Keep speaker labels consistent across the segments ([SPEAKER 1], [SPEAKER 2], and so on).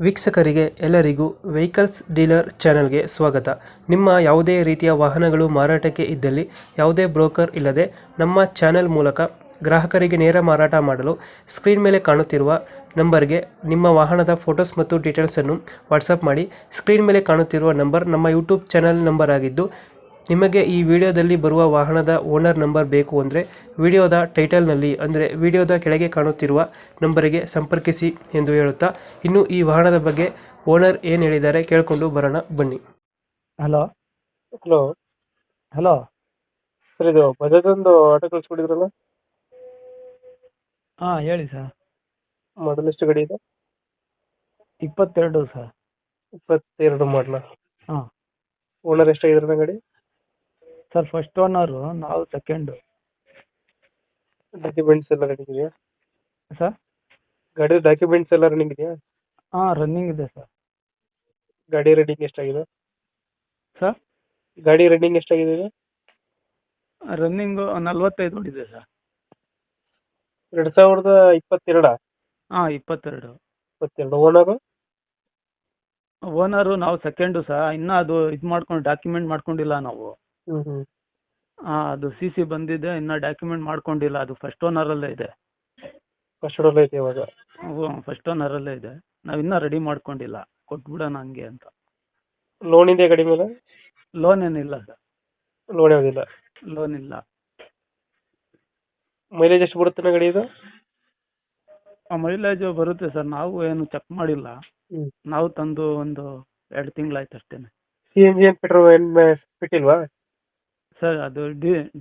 [SPEAKER 1] ವೀಕ್ಷಕರಿಗೆ ಎಲ್ಲರಿಗೂ vehicles dealer ಚಾನೆಲ್ಗೆ ಸ್ವಾಗತ. ನಿಮ್ಮ ಯಾವುದೇ ರೀತಿಯ ವಾಹನಗಳು ಮಾರಾಟಕ್ಕೆ ಇದ್ದಲ್ಲಿ ಯಾವುದೇ ಬ್ರೋಕರ್ ಇಲ್ಲದೆ ನಮ್ಮ ಚಾನೆಲ್ ಮೂಲಕ ಗ್ರಾಹಕರಿಗೆ ನೇರ ಮಾರಾಟ ಮಾಡಲು ಸ್ಕ್ರೀನ್ ಮೇಲೆ ಕಾಣುತ್ತಿರುವ ನಂಬರ್ಗೆ ನಿಮ್ಮ ವಾಹನದ ಫೋಟೋಸ್ ಮತ್ತು ಡೀಟೇಲ್ಸನ್ನು ವಾಟ್ಸಪ್ ಮಾಡಿ. ಸ್ಕ್ರೀನ್ ಮೇಲೆ ಕಾಣುತ್ತಿರುವ ನಂಬರ್ ನಮ್ಮ ಯೂಟ್ಯೂಬ್ ಚಾನೆಲ್ ನಂಬರ್ ಆಗಿದ್ದು, ನಿಮಗೆ ಈ ವಿಡಿಯೋದಲ್ಲಿ ಬರುವ ವಾಹನದ ಓನರ್ ನಂಬರ್ ಬೇಕು ಅಂದರೆ ವಿಡಿಯೋದ ಟೈಟಲ್ನಲ್ಲಿ ಅಂದರೆ ವಿಡಿಯೋದ ಕೆಳಗೆ ಕಾಣುತ್ತಿರುವ ನಂಬರಿಗೆ ಸಂಪರ್ಕಿಸಿ ಎಂದು ಹೇಳುತ್ತಾ, ಇನ್ನು ಈ ವಾಹನದ ಬಗ್ಗೆ ಓನರ್ ಏನು ಹೇಳಿದ್ದಾರೆ ಕೇಳಿಕೊಂಡು ಬರೋಣ ಬನ್ನಿ.
[SPEAKER 2] ಹಲೋ
[SPEAKER 1] ಹಲೋ
[SPEAKER 2] ಹಲೋ
[SPEAKER 1] ಸರ್, ಇದು ಬಜಾಜ್ ಒಂದು ಆಟೋ ಕಳಿಸ್ಕೊಟ್ಟಿದ್ರಲ್ಲ,
[SPEAKER 2] ಹಾಂ ಹೇಳಿ ಸರ್.
[SPEAKER 1] ಮಾಡಲ್ ಎಷ್ಟು ಗಾಡಿ ಇದೆ?
[SPEAKER 2] 22 ಸರ್.
[SPEAKER 1] 22 ಮಾಡಲ.
[SPEAKER 2] ಹಾಂ
[SPEAKER 1] ಓನರ್ ಎಷ್ಟಾಗಿದ್ರೆ ಗಾಡಿ?
[SPEAKER 2] ಸರ್ ಫಸ್ಟ್ ಓನರು, ನಾವು ಸೆಕೆಂಡು.
[SPEAKER 1] ಡಾಕ್ಯುಮೆಂಟ್ಸ್ ಎಲ್ಲ ರನ್ನಿಂಗ್ ಇದೆಯಾ?
[SPEAKER 2] ಸರ್
[SPEAKER 1] ಗಾಡಿ ಡಾಕ್ಯುಮೆಂಟ್ಸ್ ಎಲ್ಲ ರನ್ನಿಂಗ್ ಇದೆಯಾ?
[SPEAKER 2] ಹಾಂ ರನ್ನಿಂಗ್ ಇದೆ ಸರ್.
[SPEAKER 1] ಗಾಡಿ ರನ್ನಿಂಗ್ ಎಷ್ಟಾಗಿದೆ?
[SPEAKER 2] ಸರ್
[SPEAKER 1] ಗಾಡಿ ರನ್ನಿಂಗ್ ಎಷ್ಟಾಗಿದೆ ಈಗ?
[SPEAKER 2] ರನ್ನಿಂಗು 45 ಓಡಿದೆ ಸರ್.
[SPEAKER 1] 2022?
[SPEAKER 2] ಹಾಂ 22.
[SPEAKER 1] ಓನರು?
[SPEAKER 2] ಓನರು ನಾವು ಸೆಕೆಂಡು ಸರ್. ಇನ್ನೂ ಅದು ಇದು ಮಾಡ್ಕೊಂಡು ಡಾಕ್ಯುಮೆಂಟ್ ಮಾಡ್ಕೊಂಡಿಲ್ಲ ನಾವು.
[SPEAKER 1] ಹ್ಞೂ
[SPEAKER 2] ಹಾಂ ಅದು CC ಬಂದಿದೆ, ಇನ್ನೂ ಡಾಕ್ಯುಮೆಂಟ್ ಮಾಡ್ಕೊಂಡಿಲ್ಲ. ಅದು ಫಸ್ಟ್ ಓನರಲ್ಲೇ ಇದೆ.
[SPEAKER 1] ಫಸ್ಟ್ ಓನರ್ ಐತೆ ಇವಾಗ?
[SPEAKER 2] ಹ್ಞೂ ಫಸ್ಟ್ ಓನರಲ್ಲೇ ಇದೆ. ನಾವು ಇನ್ನೂ ರೆಡಿ ಮಾಡ್ಕೊಂಡಿಲ್ಲ, ಕೊಟ್ಬಿಡೋಣ ಹಂಗೆ ಅಂತ.
[SPEAKER 1] ಲೋನ್ ಇದೆಯಾ ಗಾಡಿ ಮೇಲೆ?
[SPEAKER 2] ಲೋನ್ ಏನಿಲ್ಲ ಸರ್.
[SPEAKER 1] ಲೋನ್ ಯಾವುದಿಲ್ಲ.
[SPEAKER 2] ಲೋನ್ ಇಲ್ಲ.
[SPEAKER 1] ಮೈಲೇಜ್ ಎಷ್ಟು ಬರುತ್ತೆ ಗಾಡಿ ಇದು?
[SPEAKER 2] ಮೈಲೇಜು ಬರುತ್ತೆ ಸರ್, ನಾವು ಏನು ಚೆಕ್ ಮಾಡಿಲ್ಲ.
[SPEAKER 1] ಹ್ಞೂ.
[SPEAKER 2] ನಾವು ತಂದು ಒಂದು 2 ತಿಂಗಳಾಯ್ತು ಅಷ್ಟೇ.
[SPEAKER 1] CNG ಏನು ಪೆಟ್ರೋಲ್ ಏನು ಬಿಟ್ಟಿಲ್ವಾ?
[SPEAKER 2] ಸರ್ ಅದು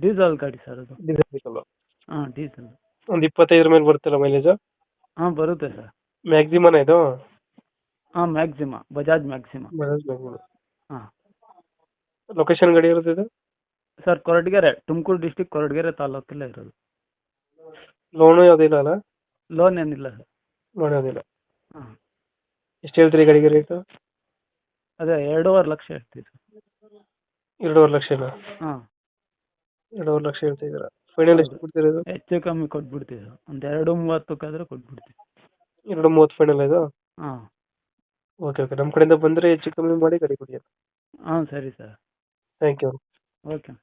[SPEAKER 2] ಡೀಸೆಲ್ ಗಾಡಿ ಸರ್ ಅದು.
[SPEAKER 1] ಡೀಸೆಲ್ ಬೇಕಲ್ಲ?
[SPEAKER 2] ಹಾಂ ಡೀಸೆಲ್.
[SPEAKER 1] ಒಂದು 25 ಮೇಲೆ ಬರುತ್ತಲ್ಲ ಮೈಲೇಜ್?
[SPEAKER 2] ಹಾಂ ಬರುತ್ತೆ ಸರ್.
[SPEAKER 1] ಮ್ಯಾಕ್ಸಿಮನ ಇದು?
[SPEAKER 2] ಹಾಂ ಮ್ಯಾಕ್ಸಿಮ, ಬಜಾಜ್ ಮ್ಯಾಕ್ಸಿಮ. ಹಾಂ
[SPEAKER 1] ಲೊಕೇಶನ್ ಗಾಡಿ ಇರುತ್ತೆ ಇದು?
[SPEAKER 2] ಸರ್ ಕೊರಟಗೆರೆ, ತುಮಕೂರು ಡಿಸ್ಟಿಕ್ ಕೊರಟಗೆರೆ ತಾಲೂಕಲ್ಲೇ ಇರೋದು.
[SPEAKER 1] ಲೋನು ಯಾವುದಿಲ್ಲ ಅಲ್ಲ?
[SPEAKER 2] ಲೋನ್ ಏನಿಲ್ಲ ಸರ್.
[SPEAKER 1] ಲೋನ್ ಯಾವುದಿಲ್ಲ.
[SPEAKER 2] ಹಾಂ
[SPEAKER 1] ಎಷ್ಟು ಹೇಳ್ತೀರಿ ಗಾಡಿಗೆ ರೇಟು?
[SPEAKER 2] ಅದೇ 2.5 ಲಕ್ಷ ಹೇಳ್ತೀವಿ ಸರ್.
[SPEAKER 1] 2.5 ಲಕ್ಷನಾ?
[SPEAKER 2] ಹಾಂ
[SPEAKER 1] 2.5 ಲಕ್ಷ ಹೇಳ್ತಾ ಇದ್ದೀರಾ? ಫೈನಲ್ ಎಷ್ಟು ಕೊಡ್ತೀರಾ ಇದು?
[SPEAKER 2] ಹೆಚ್ಚು ಕಮ್ಮಿ ಕೊಟ್ಬಿಡ್ತೀವಿ ಸರ್, ಒಂದು 2.30 ಕೊಟ್ಬಿಡ್ತೀವಿ.
[SPEAKER 1] 2.30 ಫೈನಲ್ ಇದು?
[SPEAKER 2] ಹಾಂ
[SPEAKER 1] ಓಕೆ ಓಕೆ, ನಮ್ಮ ಕಡೆಯಿಂದ ಬಂದರೆ ಹೆಚ್ಚು ಕಮ್ಮಿ ಮಾಡಿ ಗಾಡಿ ಕೊಡಿ.
[SPEAKER 2] ಹಾಂ ಸರಿ ಸರ್.
[SPEAKER 1] Thank you.
[SPEAKER 2] ಓಕೆ.